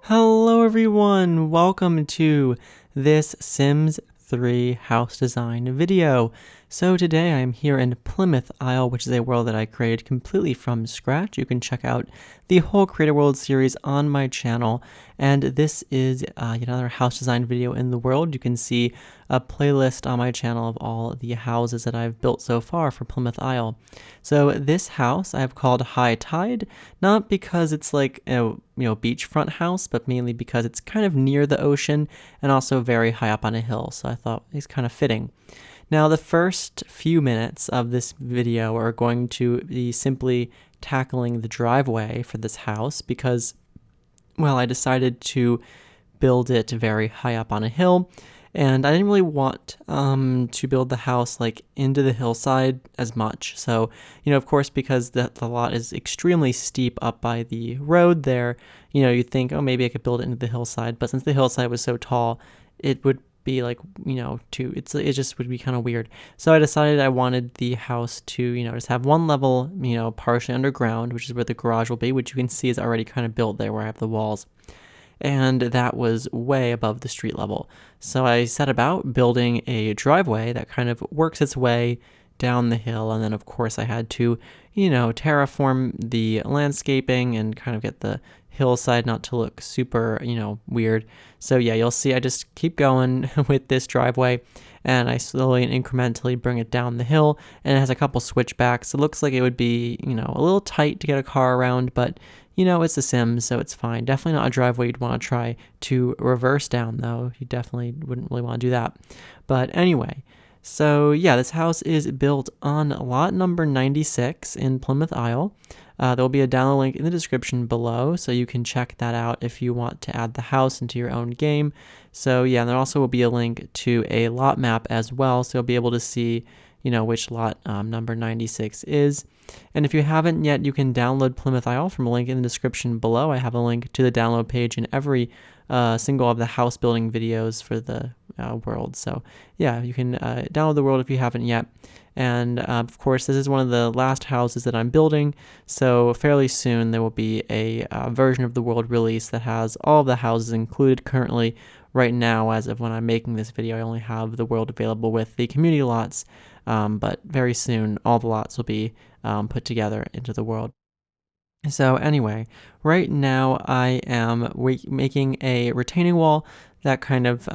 Hello everyone, welcome to this Sims 3 house design video. So today I'm here in Plymouth Isle, which is a world that I created completely from scratch. You can check out the whole Creator World series on my channel, and this is yet another house design video in the world. You can see a playlist on my channel of all the houses that I've built so far for Plymouth Isle. So this house I've called High Tide, not because it's like a beachfront house, but mainly because it's kind of near the ocean and also very high up on a hill. So I thought it's kind of fitting. Now, the first few minutes of this video are going to be simply tackling the driveway for this house because, well, I decided to build it very high up on a hill, and I didn't really want to build the house like into the hillside as much. So, of course, because the lot is extremely steep up by the road there, you'd think, oh, maybe I could build it into the hillside. But since the hillside was so tall, it would be like, it just would be kind of weird. So I decided I wanted the house to, just have one level, partially underground, which is where the garage will be, which you can see is already kind of built there where I have the walls. And that was way above the street level. So I set about building a driveway that kind of works its way down the hill, and then of course I had to, terraform the landscaping and kind of get the hillside not to look super, weird. So yeah, you'll see I just keep going with this driveway, and I slowly and incrementally bring it down the hill, and it has a couple switchbacks. It looks like it would be, a little tight to get a car around, but it's The Sims, so it's fine. Definitely not a driveway you'd want to try to reverse down, though. You definitely wouldn't really want to do that. But anyway, so yeah, this house is built on lot number 96 in Plymouth Isle. There will be a download link in the description below, so you can check that out if you want to add the house into your own game. So yeah, and there also will be a link to a lot map as well, so you'll be able to see which lot number 96 is. And if you haven't yet, you can download Plymouth Isle from a link in the description below. I have a link to the download page in every single of the house building videos for the world. So yeah, you can download the world if you haven't yet. And of course, this is one of the last houses that I'm building. So fairly soon there will be a version of the world release that has all of the houses included. Currently, right now, as of when I'm making this video, I only have the world available with the community lots. But very soon, all the lots will be put together into the world. So anyway, right now I am making a retaining wall that kind of,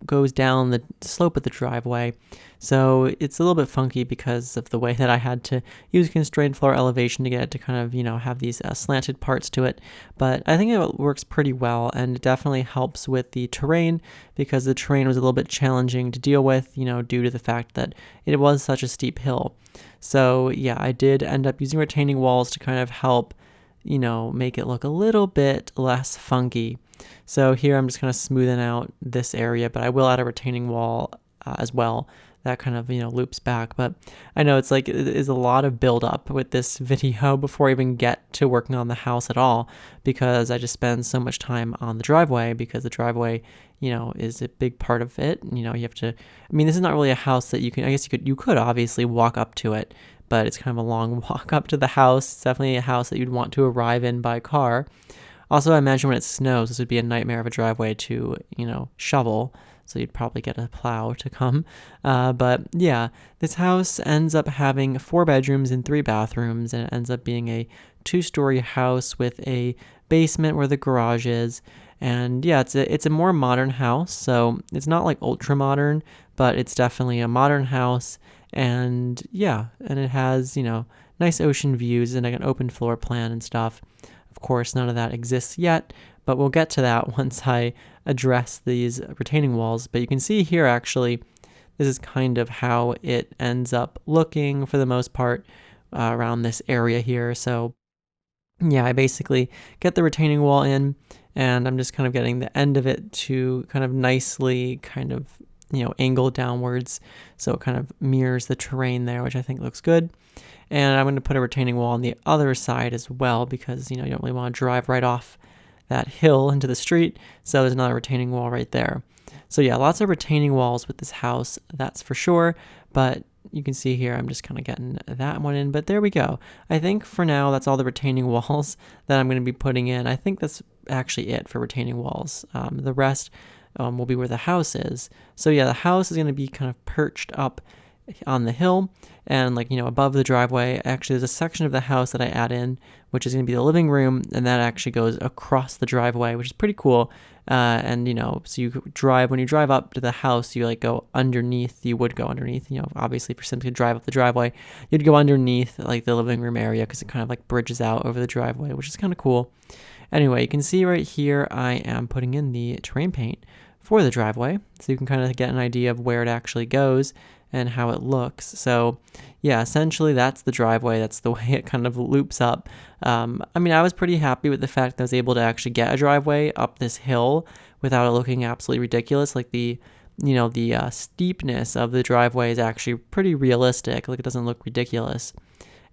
goes down the slope of the driveway. So it's a little bit funky because of the way that I had to use constrained floor elevation to get it to kind of, have these slanted parts to it. But I think it works pretty well, and it definitely helps with the terrain because the terrain was a little bit challenging to deal with, due to the fact that it was such a steep hill. So yeah, I did end up using retaining walls to kind of help, make it look a little bit less funky. So here I'm just kind of smoothing out this area, but I will add a retaining wall as well that kind of, loops back. But I know it's like it is a lot of build up with this video before I even get to working on the house at all, because I just spend so much time on the driveway because the driveway, is a big part of it. You have to, this is not really a house that you can, I guess you could obviously walk up to it, but it's kind of a long walk up to the house. It's definitely a house that you'd want to arrive in by car. Also, I imagine when it snows, this would be a nightmare of a driveway to, shovel. So you'd probably get a plow to come. But yeah, this house ends up having 4 bedrooms and 3 bathrooms, and it ends up being a 2-story house with a basement where the garage is. And yeah, it's a more modern house. So it's not like ultra modern, but it's definitely a modern house. And yeah, and it has, nice ocean views and like an open floor plan and stuff. Of course, none of that exists yet, but we'll get to that once I address these retaining walls. But you can see here, actually, this is kind of how it ends up looking for the most part around this area here. So yeah, I basically get the retaining wall in, and I'm just kind of getting the end of it to kind of nicely kind of, angle downwards. So it kind of mirrors the terrain there, which I think looks good. And I'm going to put a retaining wall on the other side as well because, you don't really want to drive right off that hill into the street. So there's another retaining wall right there. So yeah, lots of retaining walls with this house, that's for sure. But you can see here, I'm just kind of getting that one in, but there we go. I think for now, that's all the retaining walls that I'm going to be putting in. I think that's actually it for retaining walls. The rest will be where the house is. So yeah, the house is going to be kind of perched up on the hill and like, above the driveway. Actually, there's a section of the house that I add in, which is going to be the living room, and that actually goes across the driveway, which is pretty cool. And so when you drive up to the house, you like go underneath. You would go underneath, obviously for simply to drive up the driveway, you'd go underneath like the living room area because it kind of like bridges out over the driveway, which is kind of cool. Anyway, you can see right here, I am putting in the terrain paint for the driveway, so you can kind of get an idea of where it actually goes and how it looks. So yeah, essentially that's the driveway. That's the way it kind of loops up. I was pretty happy with the fact that I was able to actually get a driveway up this hill without it looking absolutely ridiculous. Like the steepness of the driveway is actually pretty realistic. Like it doesn't look ridiculous,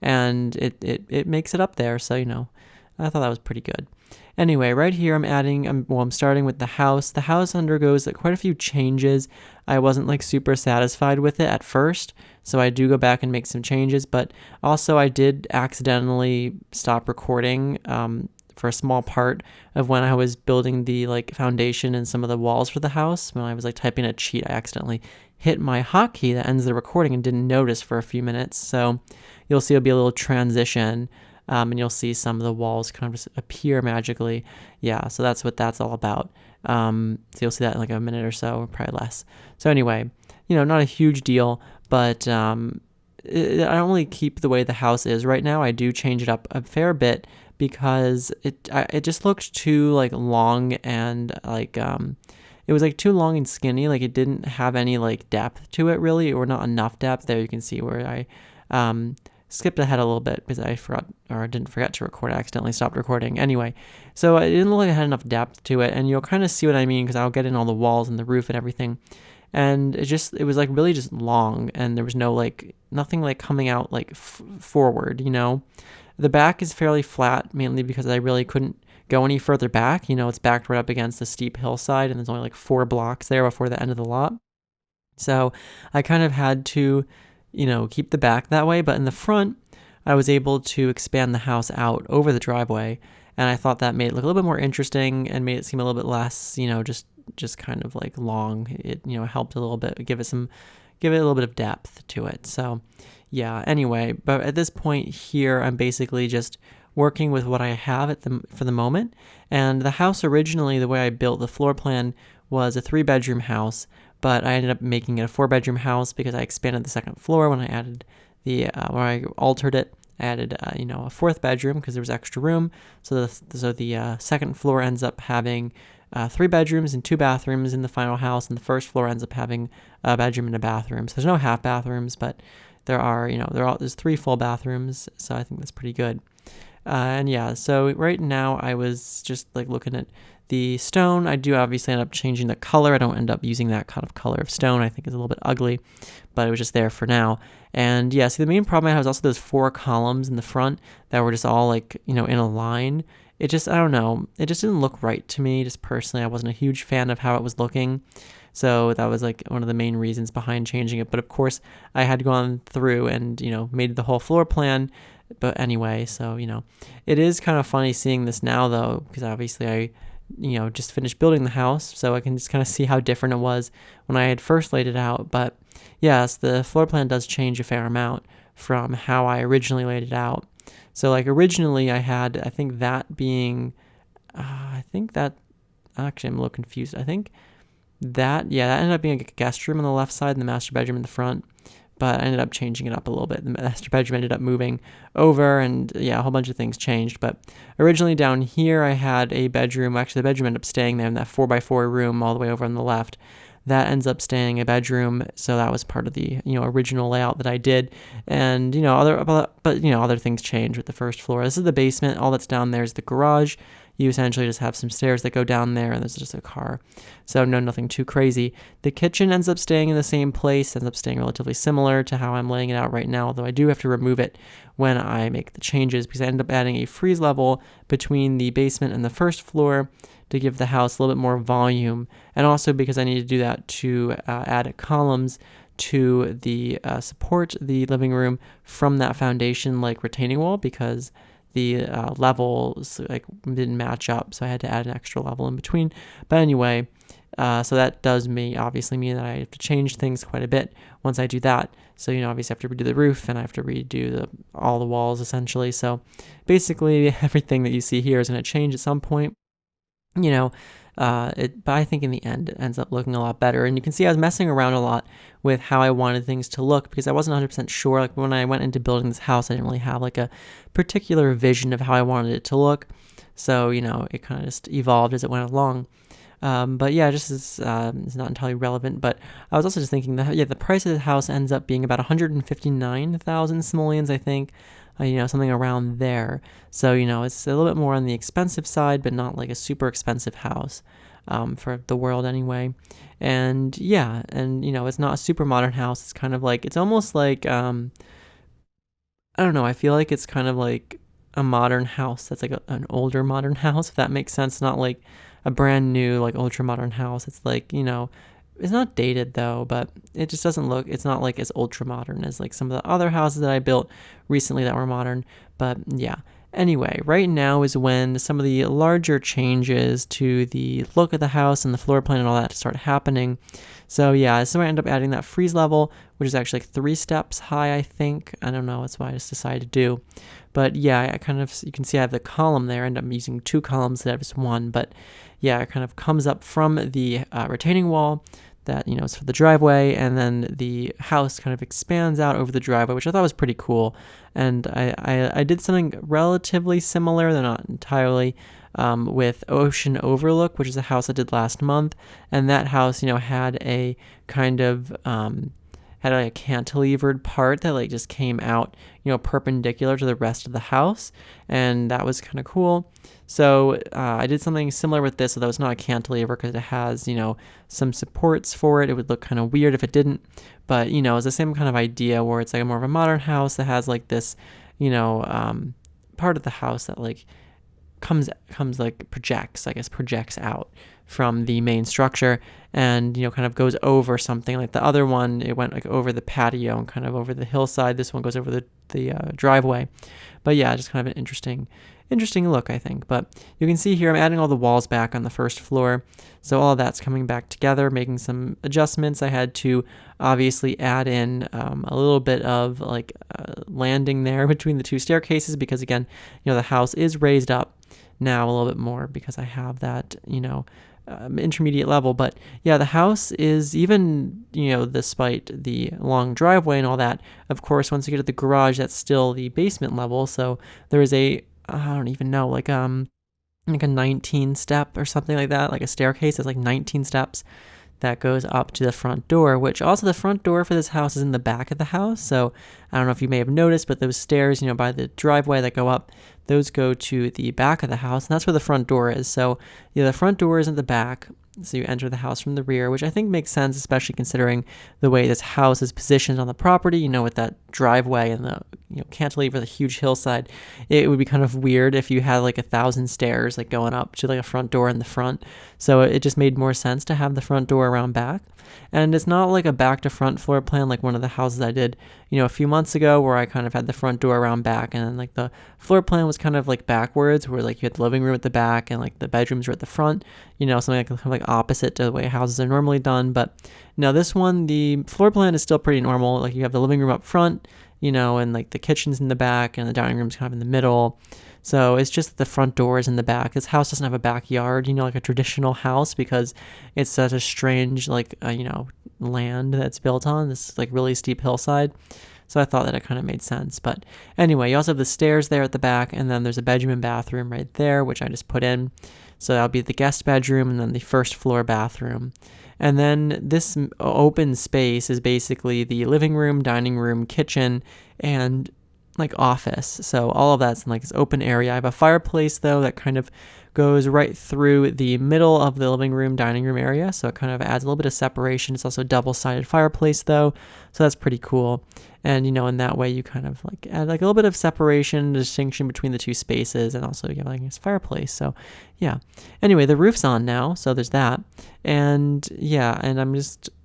and it makes it up there. So I thought that was pretty good. Anyway, right here I'm starting with the house. The house undergoes quite a few changes. I wasn't like super satisfied with it at first, so I do go back and make some changes, but also I did accidentally stop recording for a small part of when I was building the like foundation and some of the walls for the house. When I was like typing a cheat, I accidentally hit my hotkey that ends the recording and didn't notice for a few minutes. So you'll see it'll be a little transition. And you'll see some of the walls kind of just appear magically. Yeah, so that's what that's all about. So you'll see that in like a minute or so, or probably less. So anyway, not a huge deal, but I don't really keep the way the house is right now. I do change it up a fair bit because it just looked too like long and like it was like too long and skinny. Like it didn't have any like depth to it really, or not enough depth. There you can see where I skipped ahead a little bit because I didn't forget to record. I accidentally stopped recording. Anyway, so it didn't look like it had enough depth to it, and you'll kind of see what I mean because I'll get in all the walls and the roof and everything. And it was like really just long, and there was nothing like coming out like forward, The back is fairly flat, mainly because I really couldn't go any further back. It's backed right up against the steep hillside, and there's only like 4 blocks there before the end of the lot. So I kind of had to keep the back that way, but in the front, I was able to expand the house out over the driveway, and I thought that made it look a little bit more interesting and made it seem a little bit less, just kind of like long. It, helped a little bit, give it a little bit of depth to it. So yeah, anyway, but at this point here, I'm basically just working with what I have for the moment. And the house originally, the way I built the floor plan was a 3-bedroom house, but I ended up making it a 4-bedroom house because I expanded the second floor when I added when I altered it. I added, a 4th bedroom because there was extra room. So the second floor ends up having 3 bedrooms and 2 bathrooms in the final house, and the first floor ends up having a bedroom and a bathroom. So there's no half bathrooms, but there's 3 full bathrooms. So I think that's pretty good. And yeah, so right now I was just like looking at the stone. I do obviously end up changing the color. I don't end up using that kind of color of stone. I think it's a little bit ugly, but it was just there for now. And yeah, so the main problem I had was also those 4 columns in the front that were just all like, in a line. It just, I don't know, it just didn't look right to me. Just personally, I wasn't a huge fan of how it was looking. So that was like one of the main reasons behind changing it. But of course, I had gone through and, made the whole floor plan. But anyway, so, it is kind of funny seeing this now though, because obviously I just finished building the house, so I can just kind of see how different it was when I had first laid it out. But yes, the floor plan does change a fair amount from how I originally laid it out. So like originally I had, I think that actually I'm a little confused. I think that ended up being a guest room on the left side and the master bedroom in the front. But I ended up changing it up a little bit. The master bedroom ended up moving over, and yeah, a whole bunch of things changed. But originally down here, I had a bedroom. Actually, the bedroom ended up staying there in that 4x4 room all the way over on the left. That ends up staying a bedroom, so that was part of the original layout that I did. And other things changed with the first floor. This is the basement. All that's down there is the garage. You essentially just have some stairs that go down there, and there's just a car. So nothing too crazy. The kitchen ends up staying in the same place, ends up staying relatively similar to how I'm laying it out right now, although I do have to remove it when I make the changes because I end up adding a freeze level between the basement and the first floor to give the house a little bit more volume, and also because I need to do that to add columns to the support the living room from that foundation like retaining wall, because the levels like didn't match up, so I had to add an extra level in between. But anyway, so that does obviously mean that I have to change things quite a bit once I do that. So, obviously I have to redo the roof, and I have to redo all the walls essentially. So basically everything that you see here is going to change at some point, but I think in the end it ends up looking a lot better. And you can see I was messing around a lot with how I wanted things to look, because I wasn't 100% sure. Like when I went into building this house, I didn't really have like a particular vision of how I wanted it to look. So, it kind of just evolved as it went along. But yeah, just is it's not entirely relevant. But I was also just thinking that the price of the house ends up being about 159,000 simoleons, I think. Something around there. So, it's a little bit more on the expensive side, but not like a super expensive house for the world anyway. And yeah, and it's not a super modern house. It's kind of like, it's almost like, I don't know, I feel like it's kind of like a modern house that's like an older modern house, if that makes sense. Not like a brand new, like ultra modern house. It's like, it's not dated though, but it just doesn't look, it's not like as ultra modern as like some of the other houses that I built recently that were modern. But yeah, anyway, right now is when some of the larger changes to the look of the house and the floor plan and all that start happening. So yeah, so I end up adding that freeze level, which is actually like 3 steps high, I think. I don't know, that's what I just decided to do. But yeah, you can see I have the column there. I end up using 2 columns instead of just 1. But yeah, it kind of comes up from the retaining wall that, is for the driveway, and then the house kind of expands out over the driveway, which I thought was pretty cool. And I did something relatively similar, though not entirely, with Ocean Overlook, which is a house I did last month. And that house, had a kind of had like a cantilevered part that like just came out, perpendicular to the rest of the house, and that was kind of cool. So I did something similar with this, although it's not a cantilever because it has, some supports for it. It would look kind of weird if it didn't, but it's the same kind of idea where it's like more of a modern house that has like this, part of the house that like comes like projects out from the main structure, and kind of goes over something. Like the other one, it went like over the patio and kind of over the hillside. This one goes over the driveway. But yeah, just kind of an interesting look, I think. But you can see here I'm adding all the walls back on the first floor, so all of that's coming back together, making some adjustments. I had to obviously add in a little bit of like landing there between the 2 staircases, because again, the house is raised up now a little bit more because I have that, intermediate level. But yeah, the house is, even, despite the long driveway and all that, of course, once you get to the garage, that's still the basement level. So there is I don't even know, like a 19 step or something like that, like a staircase that's like 19 steps that goes up to the front door, which also the front door for this house is in the back of the house. So I don't know if you may have noticed, but those stairs, by the driveway that go up, those go to the back of the house, and that's where the front door is. So the front door is in the back, so you enter the house from the rear, which I think makes sense, especially considering the way this house is positioned on the property, with that driveway and the cantilever, the huge hillside. It would be kind of weird if you had like 1,000 stairs like going up to like a front door in the front. So it just made more sense to have the front door around back. And it's not like a back to front floor plan like one of the houses I did, a few months ago, where I kind of had the front door around back, and then like the floor plan was kind of like backwards, where like you had the living room at the back and like the bedrooms were at the front, something like kind of like opposite to the way houses are normally done. But now this one, the floor plan is still pretty normal. Like you have the living room up front, and like the kitchen's in the back and the dining room's kind of in the middle. So it's just the front door is in the back. This house doesn't have a backyard, like a traditional house, because it's such a strange, like, land that's built on this, like, really steep hillside. So I thought that it kind of made sense. But anyway, you also have the stairs there at the back, and then there's a bedroom and bathroom right there, which I just put in. So that'll be the guest bedroom and then the first floor bathroom. And then this open space is basically the living room, dining room, kitchen, and like office. So all of that's in like this open area. I have a fireplace though that kind of goes right through the middle of the living room, dining room area. So it kind of adds a little bit of separation. It's also a double-sided fireplace though. So that's pretty cool. And, in that way you kind of like add like a little bit of separation, distinction between the 2 spaces, and also you have like this fireplace. So yeah. Anyway, the roof's on now. So there's that. And yeah, and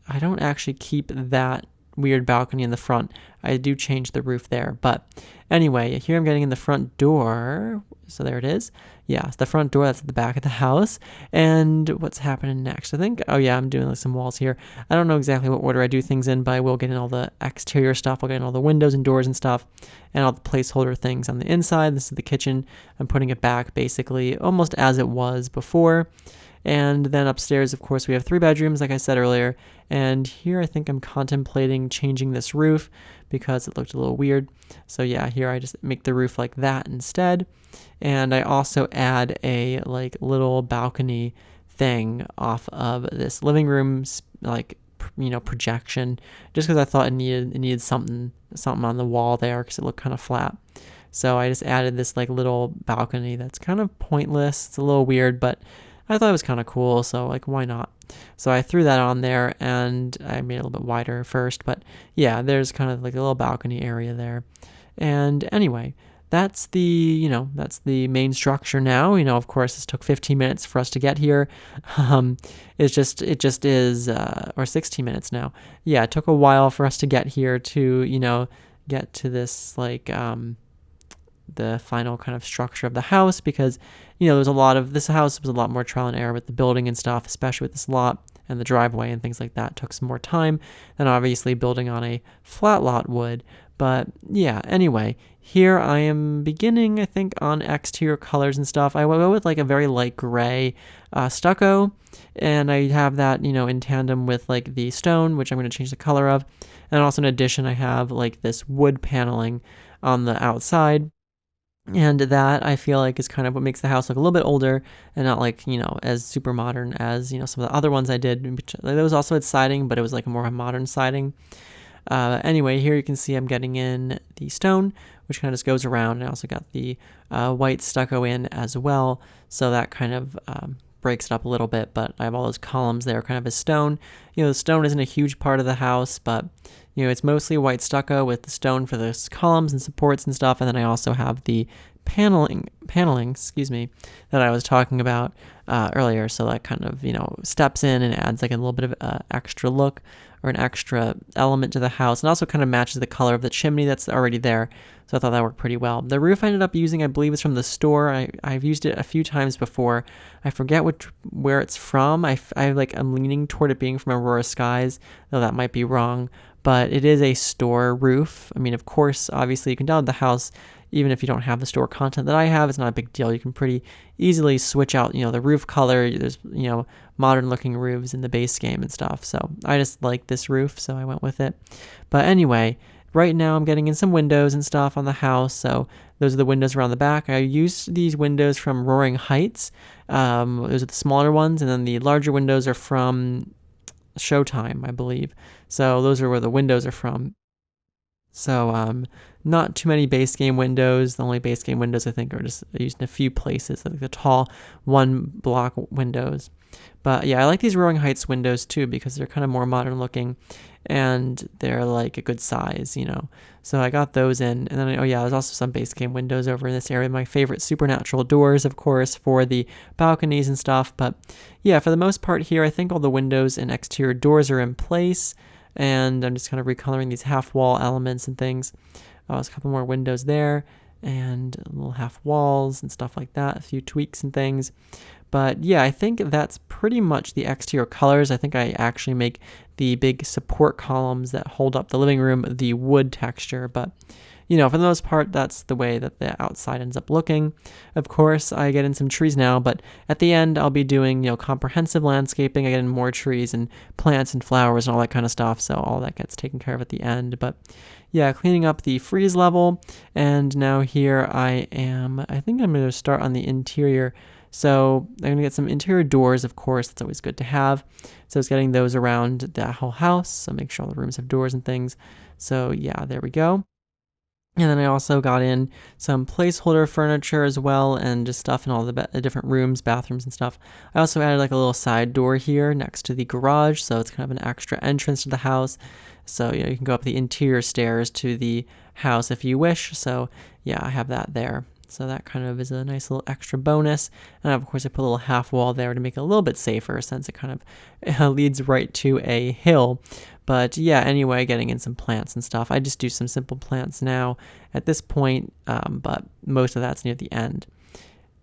I don't actually keep that weird balcony in the front, I do change the roof there. But anyway, here I'm getting in the front door. So there it is. Yeah, it's the front door, that's at the back of the house. And what's happening next? I think, oh yeah, I'm doing like some walls here. I don't know exactly what order I do things in, but I will get in all the exterior stuff. I'll get in all the windows and doors and stuff, and all the placeholder things on the inside. This is the kitchen. I'm putting it back basically almost as it was before. And then upstairs, of course, we have 3 bedrooms, like I said earlier. And here I think I'm contemplating changing this roof because it looked a little weird. So yeah, here I just make the roof like that instead. And I also add a like little balcony thing off of this living room, like, you know, projection, just because I thought it needed something on the wall there because it looked kind of flat. So I just added this like little balcony that's kind of pointless. It's a little weird, but I thought it was kind of cool, so like, why not? So I threw that on there, and I made it a little bit wider first, but yeah, there's kind of like a little balcony area there. And anyway, that's the main structure now. You know, of course, this took 15 minutes for us to get here. It just is, or 16 minutes now. Yeah, it took a while for us to get here to, you know, get to this, like, the final kind of structure of the house, because, you know, this house was a lot more trial and error with the building and stuff, especially with this lot and the driveway and things like that. It took some more time than obviously building on a flat lot would. But yeah, anyway, here I am beginning, I think, on exterior colors and stuff. I will go with like a very light gray stucco, and I have that, you know, in tandem with like the stone, which I'm going to change the color of. And also in addition, I have like this wood paneling on the outside. And that, I feel like, is kind of what makes the house look a little bit older and not like, you know, as super modern as, you know, some of the other ones I did. There was also its siding, but it was like a more modern siding. Anyway, here you can see I'm getting in the stone, which kind of just goes around. I also got the white stucco in as well, so that kind of breaks it up a little bit, but I have all those columns there kind of as stone. You know, the stone isn't a huge part of the house, but, you know, it's mostly white stucco with the stone for those columns and supports and stuff. And then I also have the paneling, that I was talking about earlier. So that kind of, you know, steps in and adds like a little bit of extra look or an extra element to the house, and also kind of matches the color of the chimney that's already there. So I thought that worked pretty well. The roof I ended up using, I believe, is from the store. I've used it a few times before. I forget where it's from. I'm leaning toward it being from Aurora Skies, though that might be wrong. But it is a store roof. I mean, of course, obviously you can download the house even if you don't have the store content that I have. It's not a big deal. You can pretty easily switch out, you know, the roof color. There's, you know, modern looking roofs in the base game and stuff. So I just like this roof, so I went with it. But anyway, right now I'm getting in some windows and stuff on the house. So those are the windows around the back. I used these windows from Roaring Heights. Those are the smaller ones, and then the larger windows are from Showtime, I believe. So those are where the windows are from. So not too many base game windows. The only base game windows I think are just used in a few places, like the tall 1-block windows. But yeah, I like these Roaring Heights windows too because they're kind of more modern looking and they're like a good size, you know. So I got those in. And then, there's also some base game windows over in this area. My favorite supernatural doors, of course, for the balconies and stuff. But yeah, for the most part here, I think all the windows and exterior doors are in place. And I'm just kind of recoloring these half wall elements and things. There's a couple more windows there and little half walls and stuff like that, a few tweaks and things. But yeah, I think that's pretty much the exterior colors. I think I actually make the big support columns that hold up the living room the wood texture. But, you know, for the most part, that's the way that the outside ends up looking. Of course, I get in some trees now, but at the end, I'll be doing, you know, comprehensive landscaping. I get in more trees and plants and flowers and all that kind of stuff. So all that gets taken care of at the end. But yeah, cleaning up the freeze level. And now here I think I'm going to start on the interior. So I'm going to get some interior doors, of course. That's always good to have. So it's getting those around the whole house. So make sure all the rooms have doors and things. So yeah, there we go. And then I also got in some placeholder furniture as well and just stuff in all the different rooms, bathrooms and stuff. I also added like a little side door here next to the garage. So it's kind of an extra entrance to the house. So, you can go up the interior stairs to the house if you wish. So yeah, I have that there. So that kind of is a nice little extra bonus. And of course I put a little half wall there to make it a little bit safer since it kind of leads right to a hill. But yeah, anyway, getting in some plants and stuff. I just do some simple plants now at this point, but most of that's near the end.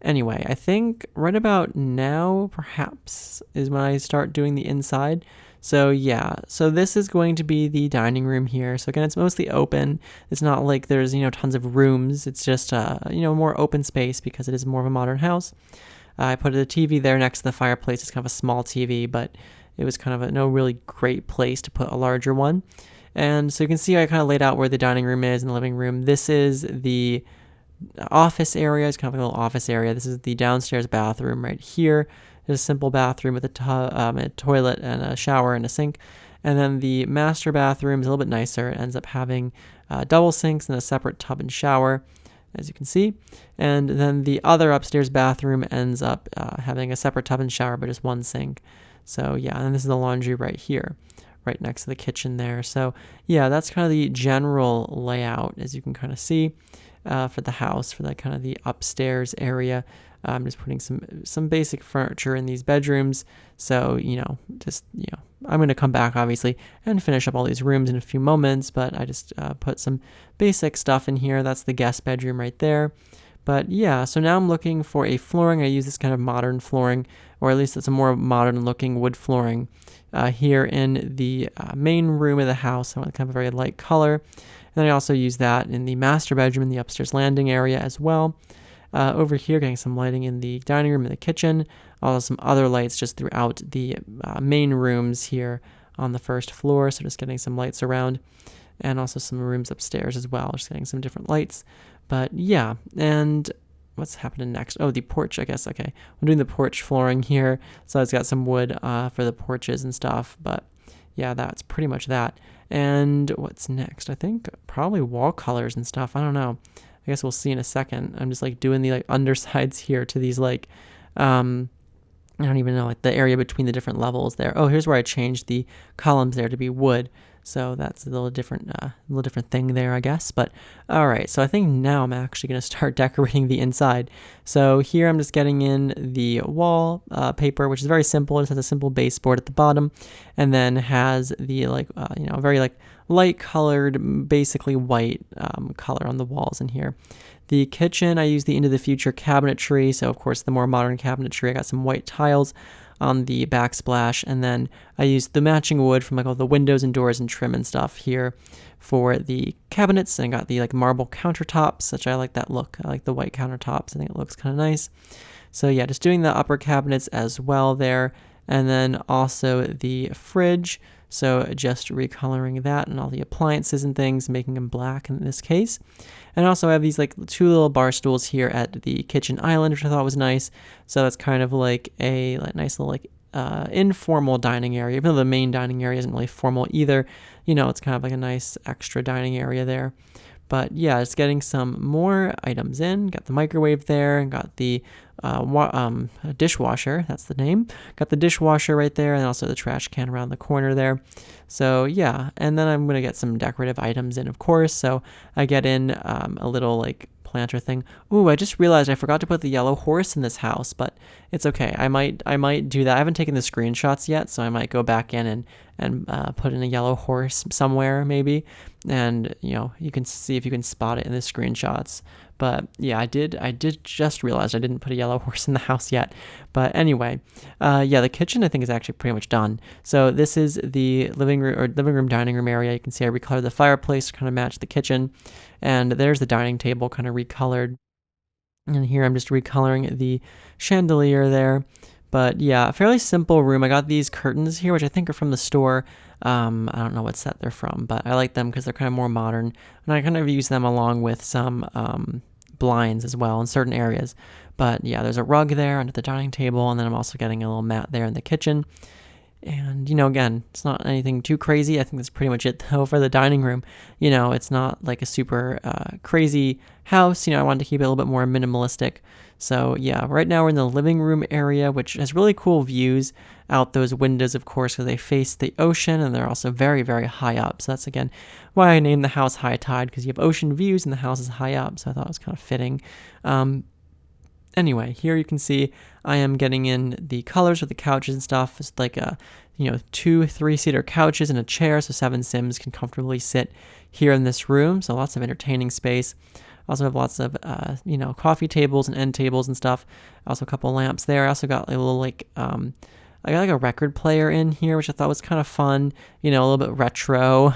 Anyway, I think right about now, perhaps, is when I start doing the inside. So yeah, so this is going to be the dining room here. So again, it's mostly open. It's not like there's, tons of rooms. It's just, more open space because it is more of a modern house. I put a TV there next to the fireplace. It's kind of a small TV, but it was kind of no really great place to put a larger one. And so you can see I kind of laid out where the dining room is and the living room. This is the office area. It's kind of like a little office area. This is the downstairs bathroom right here. There's a simple bathroom with a toilet and a shower and a sink. And then the master bathroom is a little bit nicer. It ends up having double sinks and a separate tub and shower, as you can see. And then the other upstairs bathroom ends up having a separate tub and shower, but just one sink. So yeah, and this is the laundry right here, right next to the kitchen there. So yeah, that's kind of the general layout, as you can kind of see. For the house, for that kind of the upstairs area. I'm just putting some basic furniture in these bedrooms. So, I'm going to come back, obviously, and finish up all these rooms in a few moments, but I just put some basic stuff in here. That's the guest bedroom right there. But yeah, so now I'm looking for a flooring. I use this kind of modern flooring, or at least it's a more modern looking wood flooring here in the main room of the house. I want kind of a very light color. And then I also use that in the master bedroom in the upstairs landing area as well. Over here, getting some lighting in the dining room and the kitchen. Also some other lights just throughout the main rooms here on the first floor. So just getting some lights around. And also some rooms upstairs as well. Just getting some different lights. But yeah, and what's happening next? Oh, the porch, I guess. Okay, I'm doing the porch flooring here. So it's got some wood for the porches and stuff. But yeah, that's pretty much that. And what's next? I think probably wall colors and stuff. I don't know. I guess we'll see in a second. I'm just doing the undersides here to these I don't even know, the area between the different levels there. Oh, here's where I changed the columns there to be wood. So that's a little different thing there, I guess. But all right, so I think now I'm actually going to start decorating the inside. So here I'm just getting in the wall paper, which is very simple. It just has a simple baseboard at the bottom, and then has the very light colored, basically white color on the walls in here. The kitchen, I use the Into the Future cabinetry. So of course, the more modern cabinetry, I got some white tiles on the backsplash, and then I used the matching wood from all the windows and doors and trim and stuff here for the cabinets, and I got the marble countertops, which I like that look. I like the white countertops. I think it looks kind of nice. So yeah, just doing the upper cabinets as well there, and then also the fridge. So just recoloring that and all the appliances and things, making them black in this case. And also I have these two little bar stools here at the kitchen island, which I thought was nice. So that's kind of a nice little informal dining area, even though the main dining area isn't really formal either. It's kind of a nice extra dining area there. But yeah, just getting some more items in. Got the microwave there, and got the dishwasher. That's the name. Got the dishwasher right there, and also the trash can around the corner there. So yeah, and then I'm gonna get some decorative items in, of course. So I get in a little planter thing. Ooh, I just realized I forgot to put the yellow horse in this house, but it's okay. I might do that. I haven't taken the screenshots yet, so I might go back in and put in a yellow horse somewhere maybe, and you can see if you can spot it in the screenshots. But yeah, I did just realize I didn't put a yellow horse in the house yet. But anyway, yeah, the kitchen I think is actually pretty much done. So this is the living room dining room area. You can see I recolored the fireplace to kind of match the kitchen, and there's the dining table kind of recolored. And here I'm just recoloring the chandelier there. But yeah, a fairly simple room. I got these curtains here, which I think are from the store. I don't know what set they're from, but I like them because they're kind of more modern. And I kind of use them along with some blinds as well in certain areas. But yeah, there's a rug there under the dining table, and then I'm also getting a little mat there in the kitchen. And, again, it's not anything too crazy. I think that's pretty much it, though, for the dining room. It's not like a super crazy house. I wanted to keep it a little bit more minimalistic. So, yeah, right now we're in the living room area, which has really cool views out those windows, of course, because they face the ocean, and they're also very, very high up. So that's, again, why I named the house High Tide, because you have ocean views and the house is high up. So I thought it was kind of fitting. Anyway, here you can see I am getting in the colors for the couches and stuff. It's like a, 2 3-seater couches and a chair, so 7 Sims can comfortably sit here in this room. So lots of entertaining space. Also have lots of, coffee tables and end tables and stuff. Also a couple lamps there. I also got a little I got like a record player in here, which I thought was kind of fun, a little bit retro.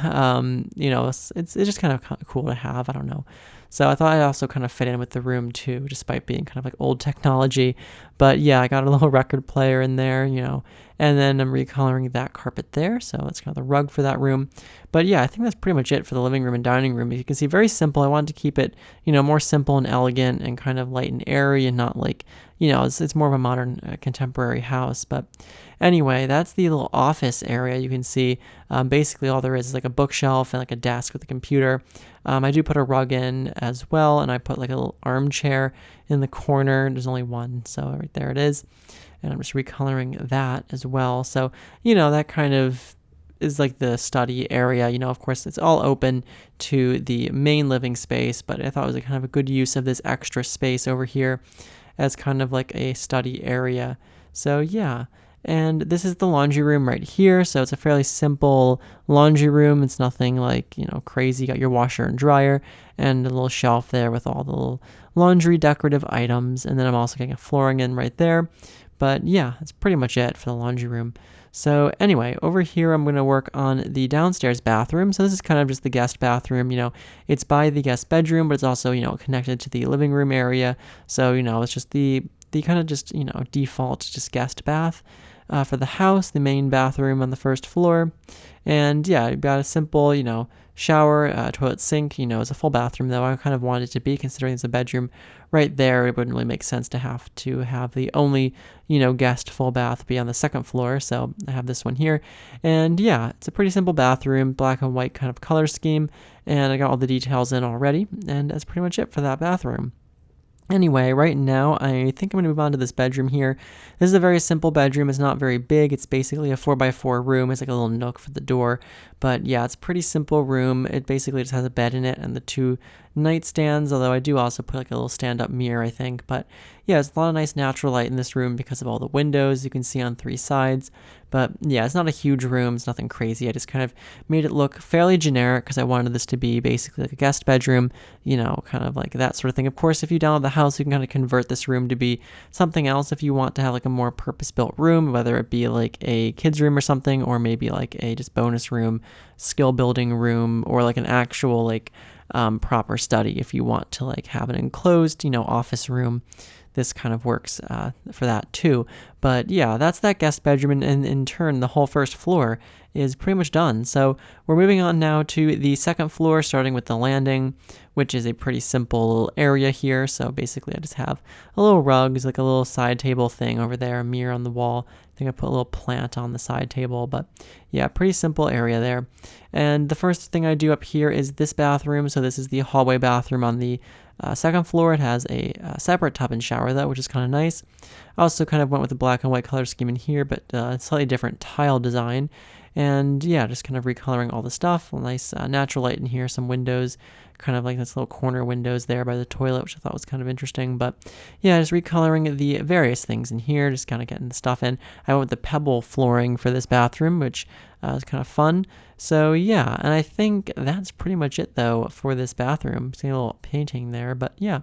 It's just kind of cool to have. I don't know. So I thought it also kind of fit in with the room too, despite being kind of like old technology. But yeah, I got a little record player in there, and then I'm recoloring that carpet there. So that's kind of the rug for that room. But yeah, I think that's pretty much it for the living room and dining room. You can see very simple. I wanted to keep it, more simple and elegant and kind of light and airy and not like, it's more of a modern contemporary house. But anyway, that's the little office area. You can see basically all there is like a bookshelf and like a desk with a computer. I do put a rug in as well, and I put like a little armchair in the corner. There's only one, so right there it is. And I'm just recoloring that as well. So, that kind of is like the study area. Of course, it's all open to the main living space, but I thought it was a kind of a good use of this extra space over here as kind of like a study area. So, yeah. And this is the laundry room right here. So it's a fairly simple laundry room. It's nothing like, crazy. You got your washer and dryer and a little shelf there with all the little laundry decorative items. And then I'm also getting a flooring in right there. But yeah, that's pretty much it for the laundry room. So anyway, over here, I'm going to work on the downstairs bathroom. So this is kind of just the guest bathroom. It's by the guest bedroom, but it's also, connected to the living room area. So, it's just the kind of just, default just guest bath. For the house, the main bathroom on the first floor. And yeah, you've got a simple, shower, toilet, sink. It's a full bathroom, though. I kind of wanted it to be, considering it's a bedroom right there. It wouldn't really make sense to have the only, guest full bath be on the second floor. So I have this one here. And yeah, it's a pretty simple bathroom, black and white kind of color scheme. And I got all the details in already. And that's pretty much it for that bathroom. Anyway, right now, I think I'm going to move on to this bedroom here. This is a very simple bedroom. It's not very big. It's basically a 4x4 room. It's like a little nook for the door. But yeah, it's a pretty simple room. It basically just has a bed in it and the 2 nightstands, although I do also put like a little stand-up mirror, I think. But yeah, there's a lot of nice natural light in this room because of all the windows you can see on 3 sides. But yeah, it's not a huge room. It's nothing crazy. I just kind of made it look fairly generic because I wanted this to be basically like a guest bedroom, kind of like that sort of thing. Of course, if you download the house, you can kind of convert this room to be something else if you want to have like a more purpose-built room, whether it be like a kid's room or something, or maybe like a just bonus room, skill building room, or like an actual like proper study if you want to like have an enclosed, office room. This kind of works for that too. But yeah, that's that guest bedroom, and in turn, the whole first floor is pretty much done. So we're moving on now to the second floor, starting with the landing, which is a pretty simple little area here. So basically, I just have a little rug, like a little side table thing over there, a mirror on the wall. I think I put a little plant on the side table, but yeah, pretty simple area there. And the first thing I do up here is this bathroom. So this is the hallway bathroom on the second floor. It has a separate tub and shower though, which is kind of nice. I also kind of went with the black and white color scheme in here, but slightly different tile design. And yeah, just kind of recoloring all the stuff. A nice natural light in here, some windows, kind of like this little corner windows there by the toilet, which I thought was kind of interesting. But yeah, just recoloring the various things in here, just kind of getting the stuff in. I went with the pebble flooring for this bathroom, which was kind of fun. So yeah, and I think that's pretty much it though for this bathroom. See a little painting there, but yeah.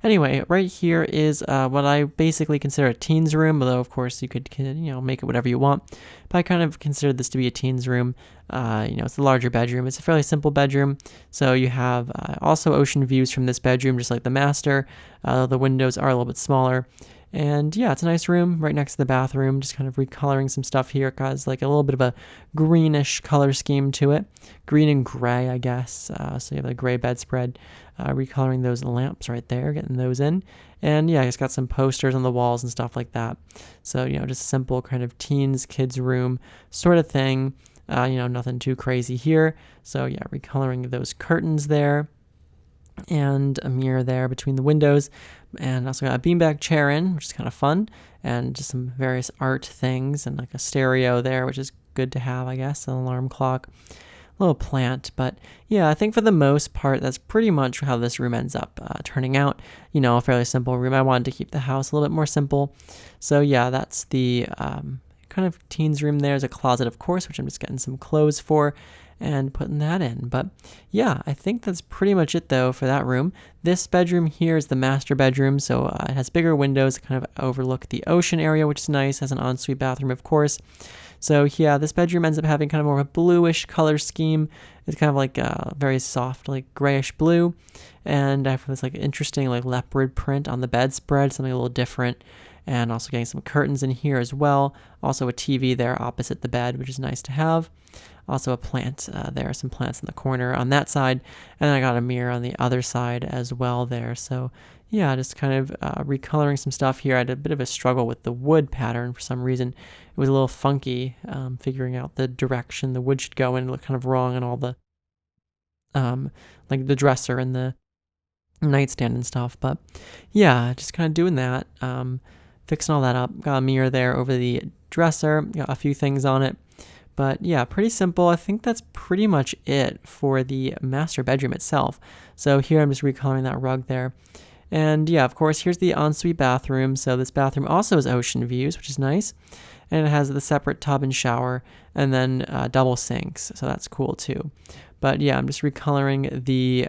Anyway, right here is what I basically consider a teens room, although of course you could make it whatever you want. But I kind of consider this to be a teens room. It's a larger bedroom. It's a fairly simple bedroom. So you have also ocean views from this bedroom, just like the master. The windows are a little bit smaller. And yeah, it's a nice room right next to the bathroom. Just kind of recoloring some stuff here. It has like a little bit of a greenish color scheme to it. Green and gray, I guess. So you have a gray bedspread. recoloring those lamps right there, getting those in. And yeah, I just got some posters on the walls and stuff like that. So, just a simple kind of teens, kids room sort of thing. Nothing too crazy here. So yeah, recoloring those curtains there and a mirror there between the windows. And also got a beanbag chair in, which is kind of fun, and just some various art things and like a stereo there, which is good to have, I guess, an alarm clock, little plant. But yeah, I think for the most part, that's pretty much how this room ends up turning out. A fairly simple room. I wanted to keep the house a little bit more simple. So yeah, that's the kind of teens room. There's a closet, of course, which I'm just getting some clothes for and putting that in. But yeah, I think that's pretty much it though for that room. This bedroom here is the master bedroom, so it has bigger windows, kind of overlook the ocean area, which is nice. Has an ensuite bathroom, of course. So yeah, this bedroom ends up having kind of more of a bluish color scheme. It's kind of like very soft, like grayish blue, and I have this like interesting like leopard print on the bedspread, something a little different. And also getting some curtains in here as well. Also a TV there opposite the bed, which is nice to have. Also a plant there, some plants in the corner on that side. And then I got a mirror on the other side as well there. So yeah, just kind of recoloring some stuff here. I had a bit of a struggle with the wood pattern for some reason. It was a little funky, figuring out the direction the wood should go in. It looked kind of wrong on all the, like the dresser and the nightstand and stuff. But yeah, just kind of doing that. Fixing all that up. Got a mirror there over the dresser. Got a few things on it. But yeah, pretty simple. I think that's pretty much it for the master bedroom itself. So here I'm just recoloring that rug there. And yeah, of course, here's the ensuite bathroom. So this bathroom also has ocean views, which is nice. And it has the separate tub and shower and then double sinks. So that's cool too. But yeah, I'm just recoloring the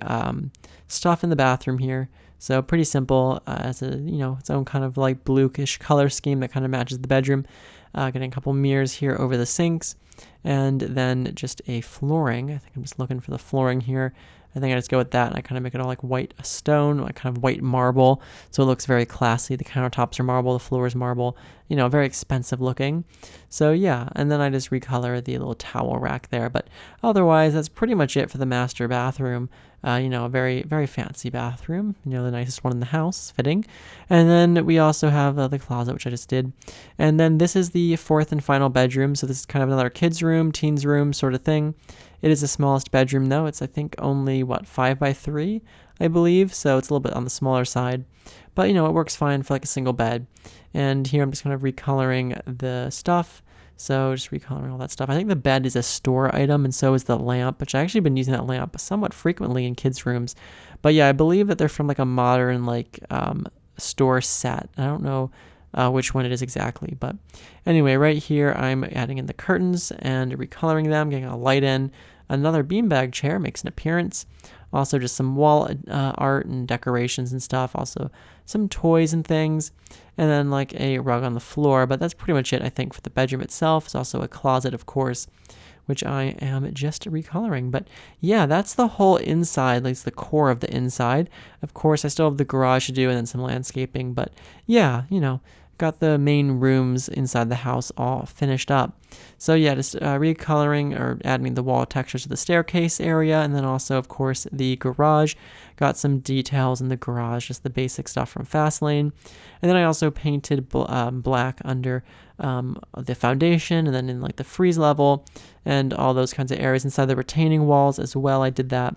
stuff in the bathroom here. So pretty simple, as a, its own kind of like bluish color scheme that kind of matches the bedroom. Getting a couple mirrors here over the sinks, and then just a flooring. I think I'm just looking for the flooring here. I think I just go with that, and I kind of make it all like white stone, like kind of white marble, so it looks very classy. The countertops are marble, the floor is marble, very expensive looking. So yeah, and then I just recolor the little towel rack there. But otherwise, that's pretty much it for the master bathroom. A very, very fancy bathroom, the nicest one in the house, fitting. And then we also have the closet, which I just did. And then this is the fourth and final bedroom. So this is kind of another kids room, teens room sort of thing. It is the smallest bedroom though. It's, I think, only 5x3, I believe. So it's a little bit on the smaller side, but it works fine for like a single bed. And here I'm just kind of recoloring the stuff. So just recoloring all that stuff. I think the bed is a store item, and so is the lamp, which I actually been using that lamp somewhat frequently in kids' rooms. But yeah, I believe that they're from like a modern like store set. I don't know which one it is exactly, but anyway, right here I'm adding in the curtains and recoloring them, getting a light in. Another beanbag chair makes an appearance. Also just some wall art and decorations and stuff. Also some toys and things. And then like a rug on the floor. But that's pretty much it, I think, for the bedroom itself. There's also a closet, of course, which I am just recoloring. But yeah, that's the whole inside, like the core of the inside. Of course, I still have the garage to do and then some landscaping. But yeah, got the main rooms inside the house all finished up. So yeah, just recoloring or adding the wall textures to the staircase area, and then also, of course, the garage. Got some details in the garage, just the basic stuff from Fastlane. And then I also painted black under the foundation, and then in like the freeze level and all those kinds of areas inside the retaining walls as well. I did that.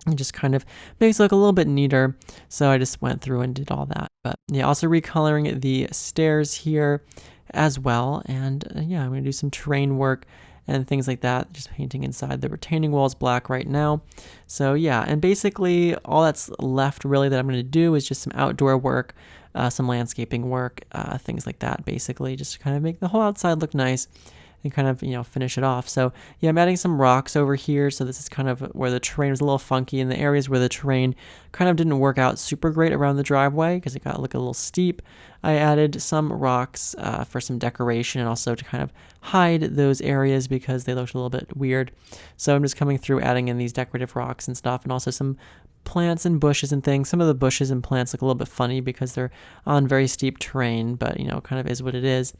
It just kind of makes it look a little bit neater. So I just went through and did all that. But yeah, also recoloring the stairs here as well. And yeah, I'm going to do some terrain work and things like that. Just painting inside the retaining walls black right now. So yeah, and basically all that's left really that I'm going to do is just some outdoor work, some landscaping work, things like that, basically, just to kind of make the whole outside look nice and kind of, finish it off. So yeah, I'm adding some rocks over here. So this is kind of where the terrain was a little funky, in the areas where the terrain kind of didn't work out super great around the driveway because it got a little steep. I added some rocks for some decoration and also to kind of hide those areas because they looked a little bit weird. So I'm just coming through adding in these decorative rocks and stuff, and also some plants and bushes and things. Some of the bushes and plants look a little bit funny because they're on very steep terrain, but kind of is what it is.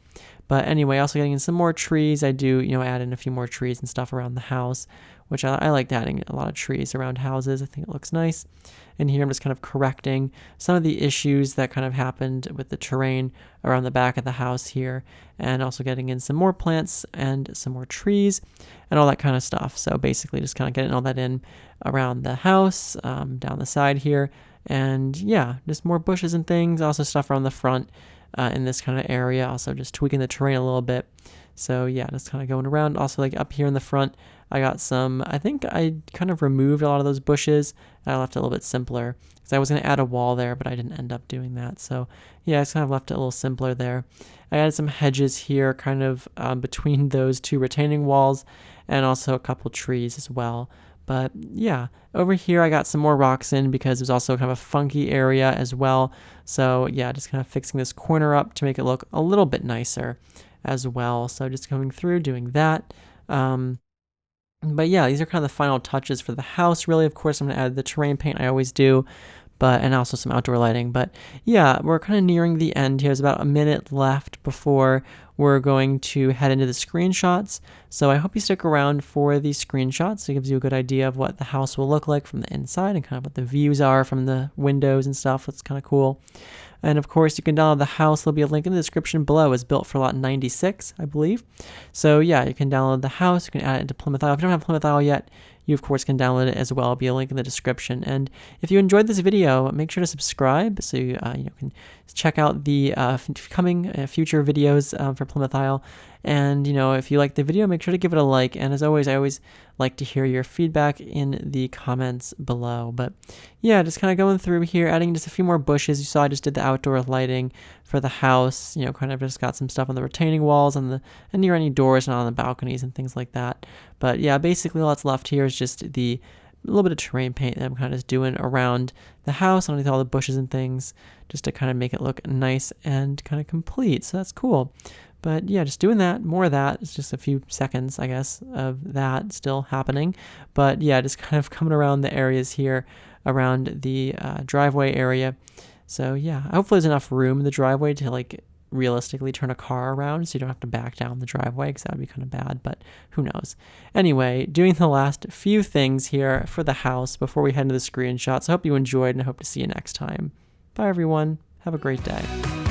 But anyway, also getting in some more trees. I do, add in a few more trees and stuff around the house, which I liked adding a lot of trees around houses. I think it looks nice. And here I'm just kind of correcting some of the issues that kind of happened with the terrain around the back of the house here, and also getting in some more plants and some more trees and all that kind of stuff. So basically just kind of getting all that in around the house, down the side here, and yeah, just more bushes and things, also stuff around the front in this kind of area, also just tweaking the terrain a little bit. So yeah, just kind of going around. Also like up here in the front, I got some, I think I kind of removed a lot of those bushes. I left it a little bit simpler because I was going to add a wall there, but I didn't end up doing that. So yeah, I just kind of left it a little simpler there. I added some hedges here kind of between those two retaining walls, and also a couple trees as well. But yeah, over here I got some more rocks in because it was also kind of a funky area as well. So yeah, just kind of fixing this corner up to make it look a little bit nicer as well. So just coming through doing that. But yeah, these are kind of the final touches for the house. Really, of course, I'm going to add the terrain paint. I always do. And also some outdoor lighting. But yeah, we're kind of nearing the end here. There's about a minute left before we're going to head into the screenshots. So I hope you stick around for these screenshots. It gives you a good idea of what the house will look like from the inside and kind of what the views are from the windows and stuff. That's kind of cool. And of course, you can download the house. There'll be a link in the description below. It's built for lot 96, I believe. So yeah, you can download the house. You can add it into Plymouth Isle. If you don't have Plymouth Isle yet, you of course can download it as well. There'll be a link in the description. And if you enjoyed this video, make sure to subscribe so you can check out the coming future videos for Plymouth Isle. And if you like the video, make sure to give it a like. And as always, I always like to hear your feedback in the comments below. But yeah, just kind of going through here, adding just a few more bushes. You saw I just did the outdoor lighting for the house. Kind of just got some stuff on the retaining walls and near any doors and on the balconies and things like that. But yeah, basically all that's left here is just a little bit of terrain paint that I'm kind of just doing around the house, underneath all the bushes and things, just to kind of make it look nice and kind of complete. So that's cool. But yeah, just doing that, more of that. It's just a few seconds, I guess, of that still happening. But yeah, just kind of coming around the areas here around the driveway area. So yeah, hopefully there's enough room in the driveway to realistically turn a car around so you don't have to back down the driveway, because that would be kind of bad, but who knows. Anyway, doing the last few things here for the house before we head into the screenshots. I hope you enjoyed, and I hope to see you next time. Bye everyone. Have a great day.